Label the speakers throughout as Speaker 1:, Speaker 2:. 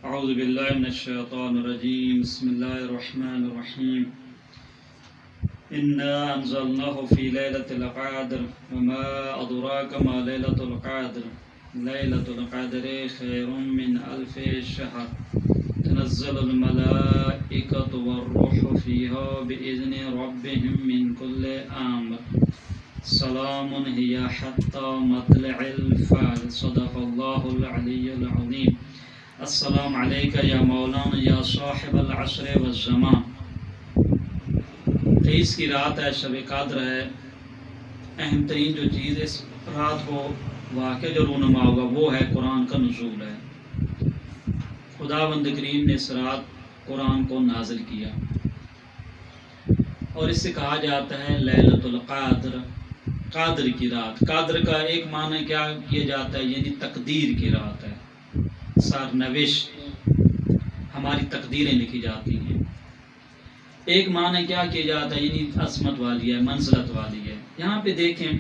Speaker 1: اعوذ باللہ من الشیطان الرجیم بسم اللہ الرحمن الرحیم انا انزلناه في ليلة القدر وما ادراك ما ليلة القدر ليلة القدر خير من ألف شهر تنزل الملائكة والروح فيها بإذن ربهم من كل أمر سلام هي حتى مطلع الفجر صدق الله العلي العظيم السلام علیکہ یا مولانا یا صاحب العصر والزمان۔ 23 کی رات ہے، شب قدر ہے۔ اہم ترین جو چیز اس رات کو واقع جو رونما ہوگا وہ ہے قرآن کا نزول ہے۔ خداوند کریم نے اس رات قرآن کو نازل کیا اور اس سے کہا جاتا ہے لیلۃ القدر، قدر کی رات۔ قدر کا ایک معنی کیا کیا جاتا ہے؟ یعنی تقدیر کی رات ہے، سرنوشت، ہماری تقدیریں لکھی جاتی ہیں۔ ایک معنی کیا کیا جاتا ہے؟ یعنی عظمت والی ہے، منزلت والی ہے۔ یہاں پہ دیکھیں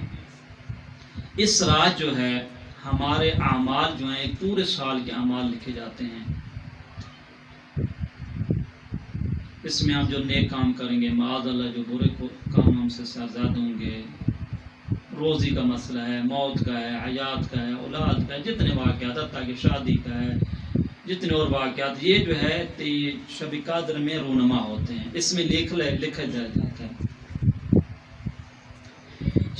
Speaker 1: اس رات جو ہے ہمارے اعمال جو ہیں ایک پورے سال کے اعمال لکھے جاتے ہیں۔ اس میں ہم جو نیک کام کریں گے، معاذ اللہ جو برے کام ہم سے سرزد ہوں گے، روزی کا مسئلہ ہے، موت کا ہے، حیات کا ہے، اولاد کا ہے، جتنے واقعات حتیٰ کہ شادی کا ہے، جتنے اور واقعات، یہ جو ہے شب قدر میں رونما ہوتے ہیں، اس میں لکھا جاتا ہے۔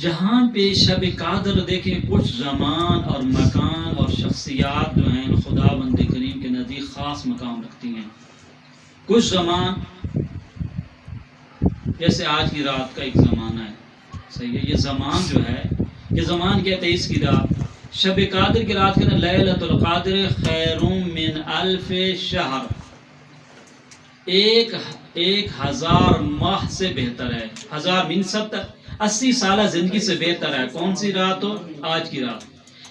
Speaker 1: جہاں پہ شب قدر دیکھیں کچھ زمان اور مکان اور شخصیات جو ہیں خداوند کریم کے نزدیک خاص مقام رکھتی ہیں۔ کچھ زمان جیسے آج کی رات کا ایک زمانہ ہے، صحیح ہے، یہ زمان جو ہے، یہ زمان کیا 23 کی رات، شب قدر کی رات کے نا لیلۃ القدر خیر من الف شہر، ایک ہزار ماہ سے بہتر ہے۔ 1000 من 80 سالہ زندگی سے بہتر ہے۔ کون سی رات ہو؟ آج کی رات،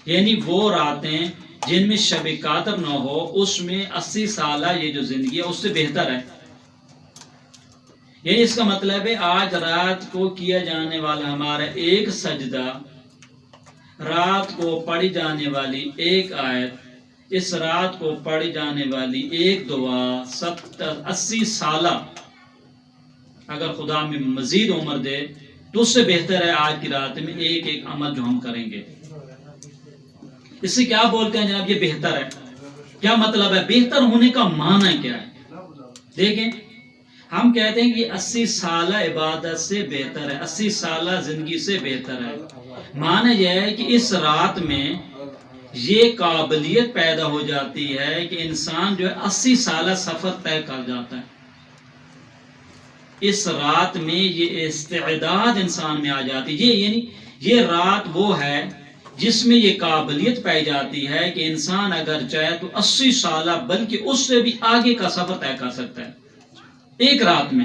Speaker 1: یعنی وہ راتیں جن میں شب قدر نہ ہو، اس میں 80 سالہ یہ جو زندگی ہے اس سے بہتر ہے۔ یعنی اس کا مطلب ہے آج رات کو کیا جانے والا ہمارا ایک سجدہ، رات کو پڑھی جانے والی ایک آیت، اس رات کو پڑھی جانے والی ایک دعا 80 سالہ اگر خدا میں مزید عمر دے تو اس سے بہتر ہے آج کی رات میں ایک ایک عمل جو ہم کریں گے۔ اس سے کیا بولتے ہیں جناب؟ یہ بہتر ہے۔ کیا مطلب ہے؟ بہتر ہونے کا معنی کیا ہے؟ دیکھیں ہم کہتے ہیں کہ 80 سالہ عبادت سے بہتر ہے، 80 سالہ زندگی سے بہتر ہے۔ معنی یہ ہے کہ اس رات میں یہ قابلیت پیدا ہو جاتی ہے کہ انسان جو ہے 80 سالہ سفر طے کر جاتا ہے۔ اس رات میں یہ استعداد انسان میں آ جاتی ہے، یعنی یہ رات وہ ہے جس میں یہ قابلیت پائی جاتی ہے کہ انسان اگر چاہے تو 80 سالہ بلکہ اس سے بھی آگے کا سفر طے کر سکتا ہے ایک رات میں۔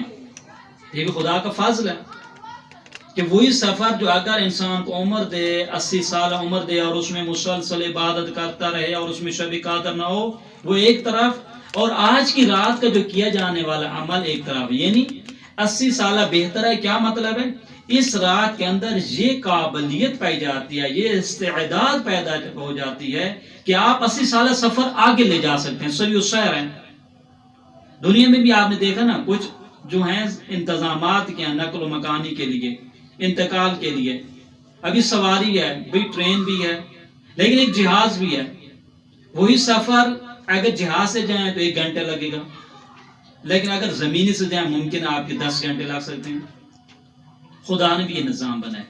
Speaker 1: یہ بھی خدا کا فضل ہے کہ وہی سفر جو اگر انسان کو عمر دے، 80 سالہ عمر دے اور اس میں مسلسل عبادت کرتا رہے اور اس میں شب قدر نہ ہو، وہ ایک طرف، اور آج کی رات کا جو کیا جانے والا عمل ایک طرف، یعنی 80 سالہ بہتر ہے۔ کیا مطلب ہے؟ اس رات کے اندر یہ قابلیت پائی جاتی ہے، یہ استعداد پیدا ہو جاتی ہے کہ آپ 80 سالہ سفر آگے لے جا سکتے ہیں۔ سری السیر ہے، دنیا میں بھی آپ نے دیکھا نا، کچھ جو ہیں انتظامات کے ہیں نقل و مکانی کے لیے، انتقال کے لیے، ابھی سواری ہے بھی، ٹرین بھی ہے، لیکن ایک جہاز بھی ہے۔ وہی سفر اگر جہاز سے جائیں تو 1 گھنٹے لگے گا، لیکن اگر زمینی سے جائیں ممکن ہے آپ کے 10 گھنٹے لگ سکتے ہیں۔ خدا نے بھی یہ نظام بنایا۔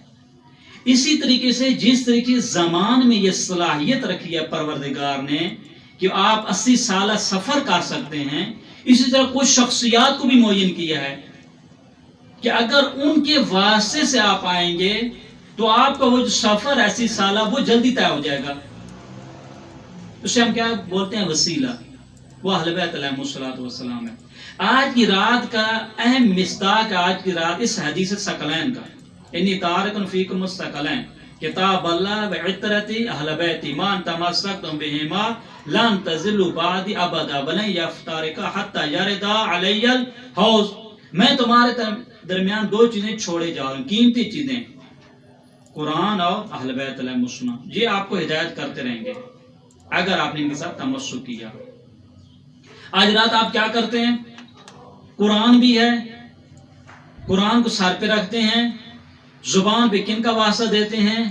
Speaker 1: اسی طریقے سے جس طریقے زمان میں یہ صلاحیت رکھی ہے پروردگار نے کہ آپ 80 سالہ سفر کر سکتے ہیں، اسی طرح کچھ شخصیات کو بھی معین کیا ہے کہ اگر ان کے واسطے سے آپ آئیں گے تو آپ کا وہ جو سفر 80 سالہ وہ جلدی طے ہو جائے گا۔ اسے ہم کیا بولتے ہیں؟ وسیلہ۔ وہ اہل بیت علیہم الصلوۃ والسلام ہے۔ آج کی رات کا اہم مصداق، آج کی رات اس حدیث ثقلین کا، انی تارک فیکم الثقلین کتاب اللہ وعطرتی اہل بیتی ما تمسکتم بہما لن تضلوا بعدی ابدا ولن یفترقا حتی یردا علی الحوض۔ میں تمہارے درمیان 2 چیزیں چھوڑے جا رہا ہوں، قیمتی چیزیں، قرآن اور اہل بیت علیہم السلام، یہ آپ کو ہدایت کرتے رہیں گے اگر آپ نے ان کے ساتھ تمسک کیا۔ آج رات آپ کیا کرتے ہیں؟ قرآن بھی ہے، قرآن کو سر پہ رکھتے ہیں، زبان پہ کن کا واسطہ دیتے ہیں؟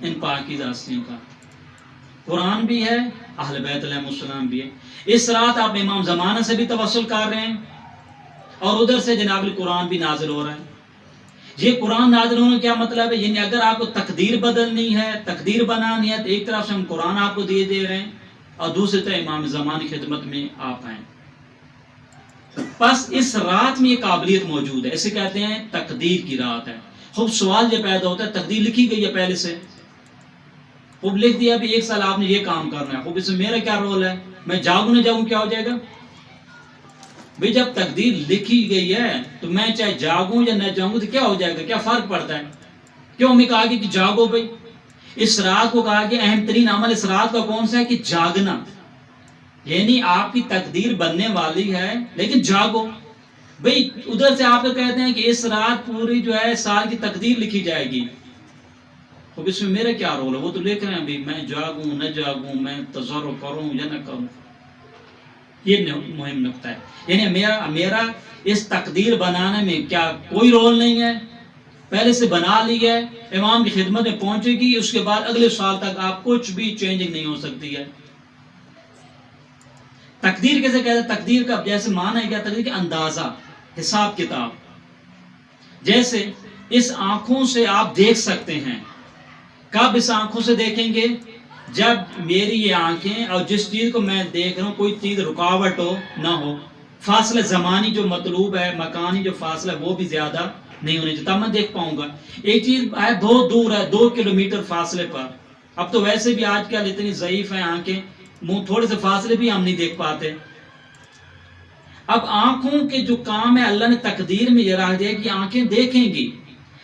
Speaker 1: ان پاکیزہ ہستیوں کا۔ قرآن بھی ہے، اہل بیت علیہ السلام بھی ہے۔ اس رات آپ امام زمانہ سے بھی توسل کر رہے ہیں، اور ادھر سے جناب قرآن بھی نازل ہو رہا ہے۔ یہ قرآن نازل ہونے کا کیا مطلب ہے؟ یعنی اگر آپ کو تقدیر بدلنی ہے، تقدیر بنانی ہے، تو ایک طرف سے ہم قرآن آپ کو دے رہے ہیں، اور دوسری طرف امام زمان کی خدمت میں آپ آئیں۔ بس اس رات میں یہ قابلیت موجود ہے، اسے کہتے ہیں تقدیر کی رات ہے۔ خوب سوال یہ پیدا ہوتا ہے، تقدیر لکھی گئی ہے پہلے سے، خوب لکھ دیا ابھی 1 سال آپ نے یہ کام کرنا ہے، خوب اس میں میرا کیا رول ہے؟ میں جاگوں نہ جاگوں کیا ہو جائے گا؟ بھئی جب تقدیر لکھی گئی ہے تو میں چاہے جاگوں یا نہ جاگوں تو کیا ہو جائے گا؟ کیا فرق پڑتا ہے؟ کیوں ہمیں کہا کہ جاگو بھئی؟ اس رات کو کہا کہ اہم ترین عمل اس رات کا کون سا ہے؟ کہ جاگنا، یعنی آپ کی تقدیر بننے والی ہے لیکن جاگو۔ بھئی ادھر سے آپ کو کہتے ہیں کہ اس رات پوری جو ہے سال کی تقدیر لکھی جائے گی، تو اس میں میرا کیا رول ہے؟ وہ تو لکھ رہے ہیں بھئی میں جاگوں نہ جاگوں، میں تصرف کروں یا نہ کروں۔ یہ مہم نقطہ ہے، یعنی میرا اس تقدیر بنانے میں کیا کوئی رول نہیں ہے، پہلے سے بنا لی ہے، امام کی خدمت میں پہنچے گی، اس کے بعد اگلے سال تک آپ کچھ بھی چینجنگ نہیں ہو سکتی ہے۔ تقدیر کیسے کہتے ہیں؟ تقدیر کا جیسے معنی ہے کیا؟ تقدیر کا اندازہ، حساب کتاب۔ جیسے اس آنکھوں سے آپ دیکھ سکتے ہیں، کب اس آنکھوں سے دیکھیں گے؟ جب میری یہ آنکھیں اور جس چیز کو میں دیکھ رہا ہوں کوئی چیز رکاوٹ ہو نہ ہو، فاصلہ زمانی جو مطلوب ہے، مکانی جو فاصلہ ہے وہ بھی زیادہ نہیں ہونے چاہیے، تب میں دیکھ پاؤں گا۔ ایک چیز ہے بہت دور ہے، 2 کلومیٹر فاصلے پر، اب تو ویسے بھی آج کل اتنی ضعیف ہیں آنکھیں، تھوڑے سے فاصلے بھی ہم نہیں دیکھ پاتے۔ اب آنکھوں کے جو کام ہے اللہ نے تقدیر میں یہ رکھ دیا کہ آنکھیں دیکھیں گی،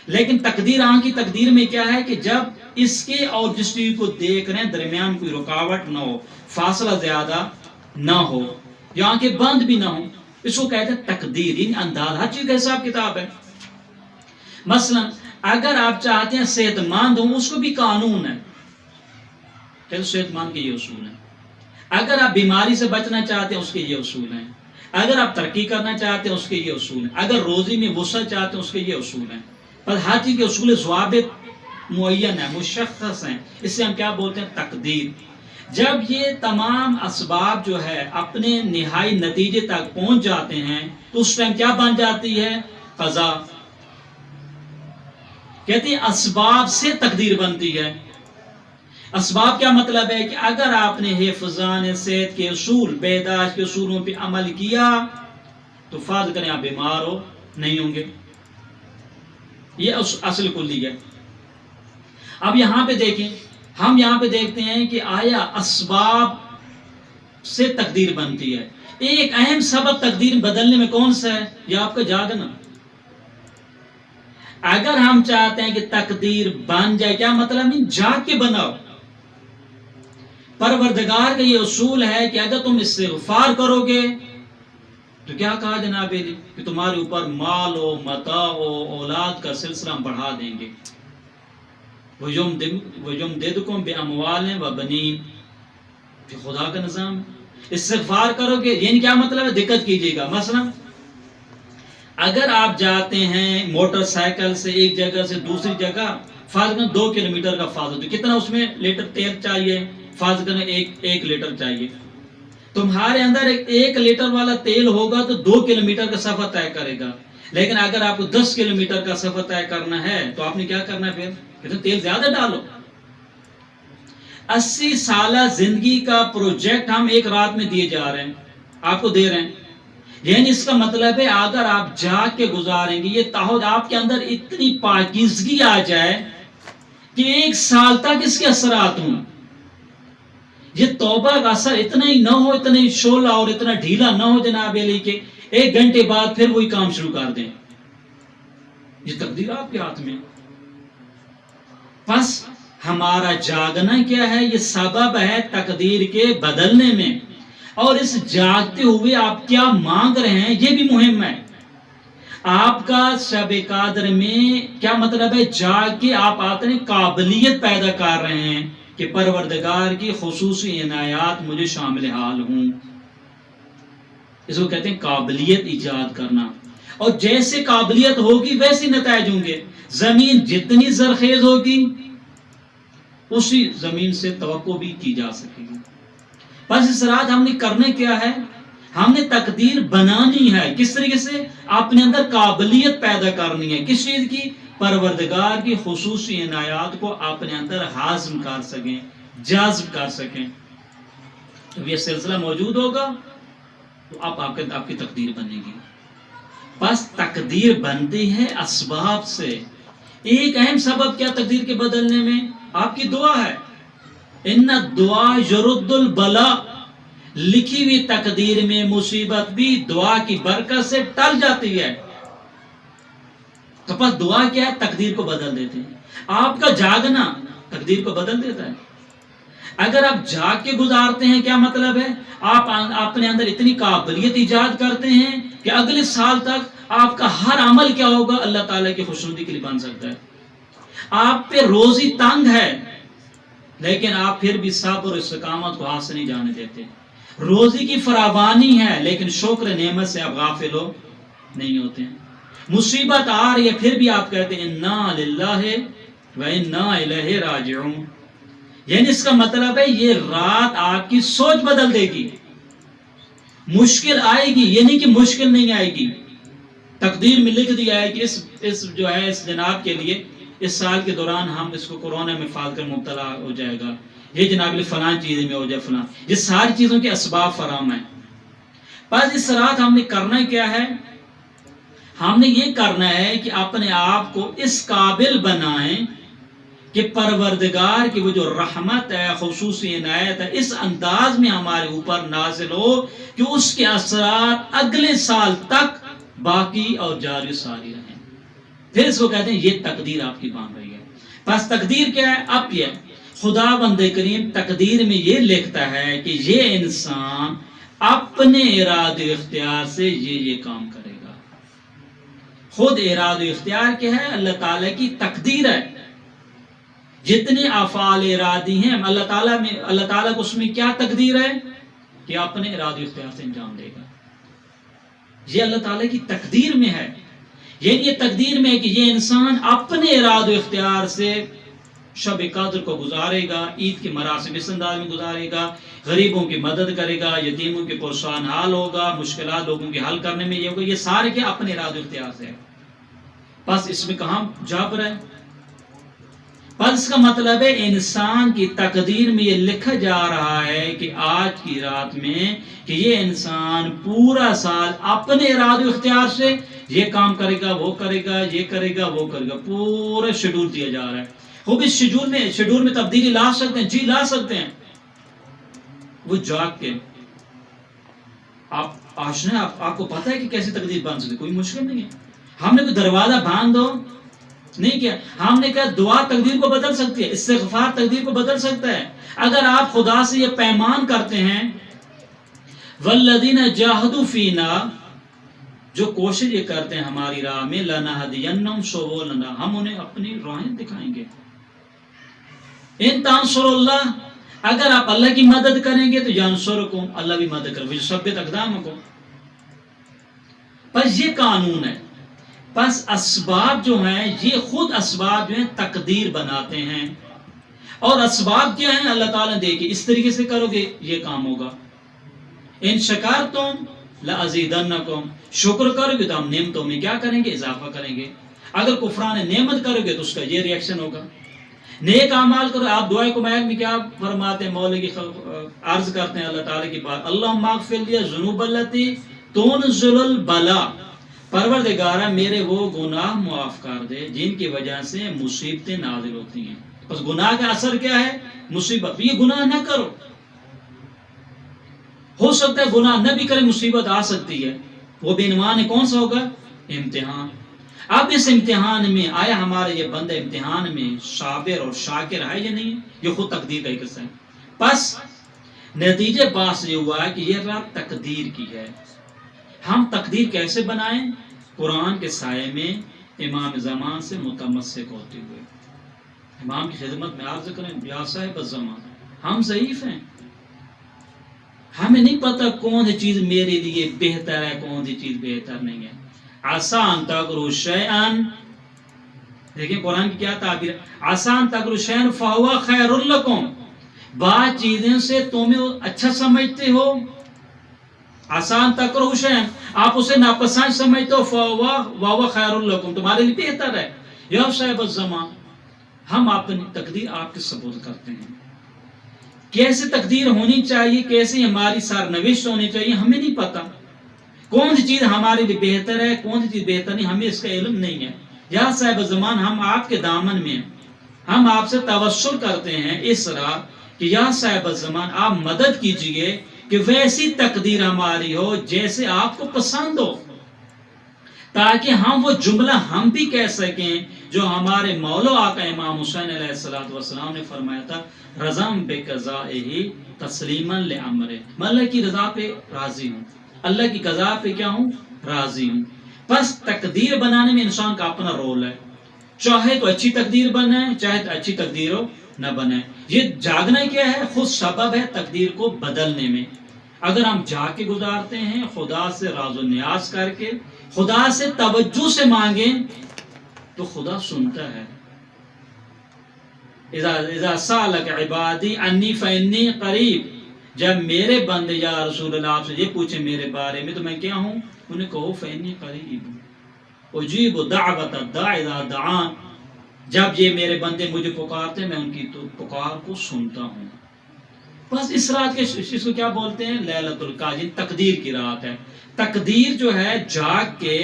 Speaker 1: لیکن تقدیر آنکھ کی تقدیر میں کیا ہے کہ جب اس کے اور جس چیز کو دیکھ رہے ہیں درمیان کوئی رکاوٹ نہ ہو، فاصلہ زیادہ نہ ہو، یا آنکھیں بند بھی نہ ہو، اس کو کہتے ہیں تقدیر، یعنی انداز، ہر چیز کا حساب کتاب ہے۔ مثلا اگر آپ چاہتے ہیں صحت مند ہوں، اس کو بھی قانون ہے کہ صحت مند کے یہ اصول ہیں۔ اگر آپ بیماری سے بچنا چاہتے ہیں، اس کے یہ اصول ہیں۔ اگر آپ ترقی کرنا چاہتے ہیں، اس کے یہ اصول ہیں۔ اگر روزی میں وسعت چاہتے ہیں، اس کے یہ اصول ہیں۔ پر ہر چیز کے اصول ضوابط معین ہیں، مشخص ہیں، اس سے ہم کیا بولتے ہیں؟ تقدیر۔ جب یہ تمام اسباب جو ہے اپنے نہائی نتیجے تک پہنچ جاتے ہیں تو اس ٹائم کیا بن جاتی ہے؟ قضا۔ کہتے ہیں اسباب سے تقدیر بنتی ہے۔ اسباب کیا مطلب ہے؟ کہ اگر آپ نے حفظان صحت کے اصول، بہداشت کے اصولوں پہ عمل کیا تو فرض کریں آپ بیمار ہو نہیں ہوں گے، یہ اصل کلی ہے۔ اب یہاں پہ دیکھیں، ہم یہاں پہ دیکھتے ہیں کہ آیا اسباب سے تقدیر بنتی ہے؟ ایک اہم سبب تقدیر بدلنے میں کون سا ہے؟ یہ آپ کا جاگنا۔ اگر ہم چاہتے ہیں کہ تقدیر بن جائے، کیا مطلب ہے؟ جاگ کے بناؤ۔ پروردگار کا یہ اصول ہے کہ اگر تم استغفار کرو گے تو کیا کہا جناب علی؟ کہ تمہارے اوپر مال و متاع و اولاد کا سلسلہ ہم بڑھا دیں گے۔ وَيُمْدِدْكُمْ بِأَمْوَالٍ وَبَنِينَ، کہ خدا کا نظام ہے۔ استغفار کرو گے یعنی کیا مطلب ہے؟ دقت کیجیے گا۔ مثلا اگر آپ جاتے ہیں موٹر سائیکل سے ایک جگہ سے دوسری جگہ، فرض کریں 2 کلومیٹر کا فاصلہ، تو کتنا اس میں لیٹر تیل چاہیے؟ فرض کریں ایک لیٹر چاہیے۔ تمہارے اندر 1 لیٹر والا تیل ہوگا تو 2 کلومیٹر کا سفر طے کرے گا، لیکن اگر آپ کو 10 کلومیٹر کا سفر طے کرنا ہے تو آپ نے کیا کرنا ہے؟ پھر تیل زیادہ ڈالو۔ 80 سالہ زندگی کا پروجیکٹ ہم ایک رات میں دیے جا رہے ہیں، آپ کو دے رہے ہیں، یعنی اس کا مطلب ہے اگر آپ جاگ کے گزاریں گے، یہ تعہد آپ کے اندر اتنی پاکیزگی آ جائے کہ 1 سال تک اس کے اثرات ہوں۔ یہ توبہ کا اثر اتنا ہی نہ ہو، اتنا ہی شعلہ اور اتنا ڈھیلا نہ ہو جناب علی کے 1 گھنٹے بعد پھر وہی کام شروع کر دیں۔ یہ تقدیر آپ کے ہاتھ میں۔ بس ہمارا جاگنا کیا ہے؟ یہ سبب ہے تقدیر کے بدلنے میں، اور اس جاگتے ہوئے آپ کیا مانگ رہے ہیں یہ بھی مہم ہے۔ آپ کا شب قدر میں کیا مطلب ہے؟ جاگ کے آپ اپنی قابلیت پیدا کر رہے ہیں کہ پروردگار کی خصوصی عنایات مجھے شامل حال ہوں۔ اس کو کہتے ہیں قابلیت ایجاد کرنا، اور جیسے قابلیت ہوگی ویسے نتائج ہوں گے. زمین جتنی زرخیز ہوگی اسی زمین سے توقع بھی کی جا سکے گی. بس اس رات ہم نے کرنے کیا ہے، ہم نے تقدیر بنانی ہے. کس طریقے سے؟ اپنے اندر قابلیت پیدا کرنی ہے. کس چیز کی؟ پروردگار کی خصوصی عنایات کو اپنے اندر ہاضم کر سکیں، جذب کر سکیں. جب یہ سلسلہ موجود ہوگا تو آپ کی تقدیر بنے گی. بس تقدیر بنتی ہے اسباب سے. ایک اہم سبب کیا تقدیر کے بدلنے میں؟ آپ کی دعا ہے. ان الدعاء یرد البلاء، لکھی ہوئی تقدیر میں مصیبت بھی دعا کی برکت سے ٹل جاتی ہے. تو بس دعا کیا ہے؟ تقدیر کو بدل دیتے ہیں. آپ کا جاگنا تقدیر کو بدل دیتا ہے. اگر آپ جاگ کے گزارتے ہیں، کیا مطلب ہے؟ آپ اپنے اندر اتنی قابلیت ایجاد کرتے ہیں کہ اگلے سال تک آپ کا ہر عمل کیا ہوگا؟ اللہ تعالیٰ کی خوشنودی کے لیے بن سکتا ہے. آپ پہ روزی تنگ ہے لیکن آپ پھر بھی صبر اور استقامت کو ہاتھ سے نہیں جانے دیتے. روزی کی فراوانی ہے لیکن شکر نعمت سے آپ غافل ہو نہیں ہوتے ہیں. مصیبت آ رہی ہے پھر بھی آپ کہتے ہیں انا للہ و انا الیہ راجعون. یعنی اس کا مطلب ہے یہ رات آپ کی سوچ بدل دے گی. مشکل آئے گی، یہ نہیں کہ مشکل نہیں آئے گی. تقدیر میں لکھ دیا ہے کہ اس جناب کے لیے اس سال کے دوران ہم اس کو کورونا میں پھال کر مبتلا ہو جائے گا، یہ جناب فلاں چیزیں میں ہو جائے فلاں. یہ ساری چیزوں کے اسباب فراہم ہیں. بس اس رات ہم نے کرنا کیا ہے؟ ہم نے یہ کرنا ہے کہ اپنے آپ کو اس قابل بنائیں کہ پروردگار کی وہ جو رحمت ہے، خصوصی عنایت ہے، اس انداز میں ہمارے اوپر نازل ہو کہ اس کے اثرات اگلے سال تک باقی اور جاری ساری رہیں. پھر اس کو کہتے ہیں یہ تقدیر آپ کی بن رہی ہے. بس تقدیر کیا ہے؟ اب یہ خدا بند کریم تقدیر میں یہ لکھتا ہے کہ یہ انسان اپنے اراد و اختیار سے یہ کام کرے گا. خود اراد و اختیار کیا ہے؟ اللہ تعالیٰ کی تقدیر ہے. جتنے افعال ارادی ہیں اللہ تعالیٰ کو اس میں کیا تقدیر ہے کہ اپنے اراد و اختیار سے انجام دے گا. یہ اللہ تعالیٰ کی تقدیر میں ہے. یہ تقدیر میں ہے کہ یہ انسان اپنے اراد و اختیار سے شب قدر کو گزارے گا، عید کے مراسم اس انداز میں گزارے گا، غریبوں کی مدد کرے گا، یتیموں کے پرسان حال ہوگا، مشکلات لوگوں کے حل کرنے میں یہ ہوگا. یہ سارے کے اپنے اراد و اختیار سے ہے. بس اس میں کہاں جبر ہے؟ بس اس کا مطلب ہے انسان کی تقدیر میں یہ لکھا جا رہا ہے کہ آج کی رات میں کہ یہ انسان پورا سال اپنے اراد و اختیار سے یہ کام کرے گا، وہ کرے گا، یہ کرے گا، وہ کرے گا. پورا شیڈول دیا جا رہا ہے. وہ بھی شیڈول میں تبدیلی لا سکتے ہیں، جی لا سکتے ہیں. وہ جاگ کے آپ آشنا آپ کو پتہ ہے کہ کیسی تقدیر بن سکتی، کوئی مشکل نہیں ہے. ہم نے کوئی دروازہ باندھ دو نہیں کیا، ہم نے کہا دعا تقدیر کو بدل سکتی ہے، استغفار تقدیر کو بدل سکتا ہے. اگر آپ خدا سے یہ پیمان کرتے ہیں والذین جاہدوا فینا، جو کوشش یہ کرتے ہیں ہماری راہ میں، لنہدینہم سبلنا، ہم انہیں اپنی راہیں دکھائیں گے. ان تنصروا اللہ، اگر آپ اللہ کی مدد کریں گے تو ینصرکم، اللہ بھی مدد کرے گا. یثبت اقدامکم. بس یہ قانون ہے. بس اسباب جو ہیں یہ خود اسباب جو ہیں تقدیر بناتے ہیں. اور اسباب کیا ہیں؟ اللہ تعالیٰ نے دیکھے اس طریقے سے کرو گے یہ کام ہوگا. ان شکرتم لازیدنکم، شکر کرو گے تو ہم نعمتوں میں کیا کریں گے؟ اضافہ کریں گے. اگر کفران نعمت کرو گے تو اس کا یہ ری ایکشن ہوگا. نیک اعمال کرو. آپ دعائے قبائل میں کیا فرماتے ہیں؟ مولا کی عرض کرتے ہیں اللہ تعالیٰ کی بات، اللہم اغفر لی الذنوب التی تنزل البلاء، پروردگارہ میرے وہ گناہ معاف کر دے جن کی وجہ سے مصیبتیں نازل ہوتی ہیں. بس گناہ کا اثر کیا ہے؟ مصیبت. یہ گناہ نہ کرو. ہو سکتا ہے گناہ نہ بھی کرے، مصیبت آ سکتی ہے. وہ بے عنوان کون سا ہوگا؟ امتحان. اب اس امتحان میں آیا ہمارا یہ بندہ امتحان میں صابر اور شاکر ہے یا نہیں؟ یہ خود تقدیر کا ایک حصہ ہے. بس نتیجے بات یہ ہوا کہ یہ رات تقدیر کی ہے. ہم تقدیر کیسے بنائیں؟ قرآن کے سائے میں امام زمان سے متمسک ہوتے ہوئے. امام کی خدمت میں عرض کریں یا صاحب الزمان، ہم ضعیف ہیں، ہمیں نہیں پتا کون سی چیز میرے لیے بہتر ہے، کون سی چیز بہتر نہیں ہے. آسان تکرہوا شیئا، دیکھیں قرآن کی کیا تعبیر ہے، آسان تکرہوا شیئا فہو خیر لکم، بعض چیزیں سے تمہیں اچھا سمجھتے ہو، آسان تکرہوا شیئا آپ اسے ناپسند سمجھتے ہو، فہو خیر لکم تمہارے لیے بہتر ہے. یا صاحب الزمان، ہم اپنی تقدیر آپ کے سپرد کرتے ہیں. کیسے تقدیر ہونی چاہیے، کیسے ہماری سرنوشت ہونی چاہیے، ہمیں نہیں پتا. کون سی چیز ہمارے لیے بہتر ہے، کون سی چیز بہتر نہیں، ہمیں اس کا علم نہیں ہے. یا صاحب الزمان، ہم آپ کے دامن میں ہیں، ہم آپ سے توسل کرتے ہیں اس طرح کہ یا صاحب الزمان آپ مدد کیجئے کہ ویسی تقدیر ہماری ہو جیسے آپ کو پسند ہو، تاکہ ہم وہ جملہ ہم بھی کہہ سکیں جو ہمارے مولا آقا امام حسین علیہ السلام نے فرمایا تھا، رضام بقضائہ تسلیما لامرہ، میں اللہ کی رضا پہ راضی ہوں، اللہ کی قضا پہ کیا ہوں، راضی ہوں. بس تقدیر بنانے میں انسان کا اپنا رول ہے، چاہے تو اچھی تقدیر بنے، چاہے تو اچھی تقدیر ہو نہ بنے. یہ جاگنا کیا ہے، خود سبب ہے تقدیر کو بدلنے میں. اگر ہم جا کے گزارتے ہیں، خدا سے راز و نیاز کر کے، خدا سے توجہ سے مانگیں تو خدا سنتا ہے. اذا سالک عبادی انی فانی قریب، جب میرے بندے یا رسول اللہ آپ سے یہ پوچھیں میرے بارے میں تو میں کیا ہوں، انہیں کہو فانی قریب اجیب دعوت الداع اذا دعان، جب یہ میرے بندے مجھے پکارتے میں ان کی تو پکار کو سنتا ہوں. بس اس رات کے اس کو کیا بولتے ہیں، لیلۃ القدر، تقدیر کی رات ہے. تقدیر جو ہے جاگ کے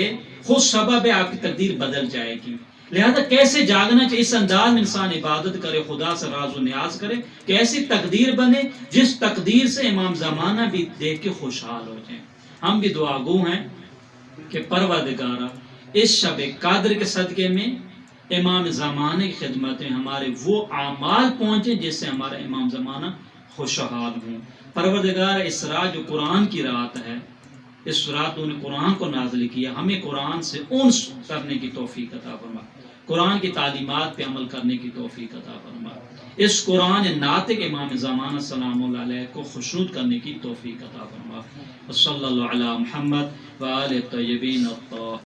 Speaker 1: خود سبب ہے آپ کی تقدیر بدل جائے گی. لہذا کیسے جاگنا چاہیے، اس انداز میں انسان عبادت کرے، خدا سے راز و نیاز کرے کہ ایسی تقدیر بنے جس تقدیر سے امام زمانہ بھی دیکھ کے خوشحال ہو جائیں. ہم بھی دعا گو ہیں کہ پروردگارا اس شب قدر کے صدقے میں امام زمانے کی خدمت میں ہمارے وہ اعمال پہنچے جس سے ہمارا امام زمانہ خوشحال ہوں. پروردگار اس رات جو قرآن کی رات ہے، اس رات انہوں نے قرآن کو نازل کیا، ہمیں قرآن سے انس کرنے کی توفیق عطا فرما، قرآن کی تعلیمات پہ عمل کرنے کی توفیق عطا فرما، اس قرآن ناطق امام زمانہ سلام اللہ علیہ کو خشنود کرنے کی توفیق عطا فرما. صلی اللہ علی محمد وآل الطیبین الطاہرین.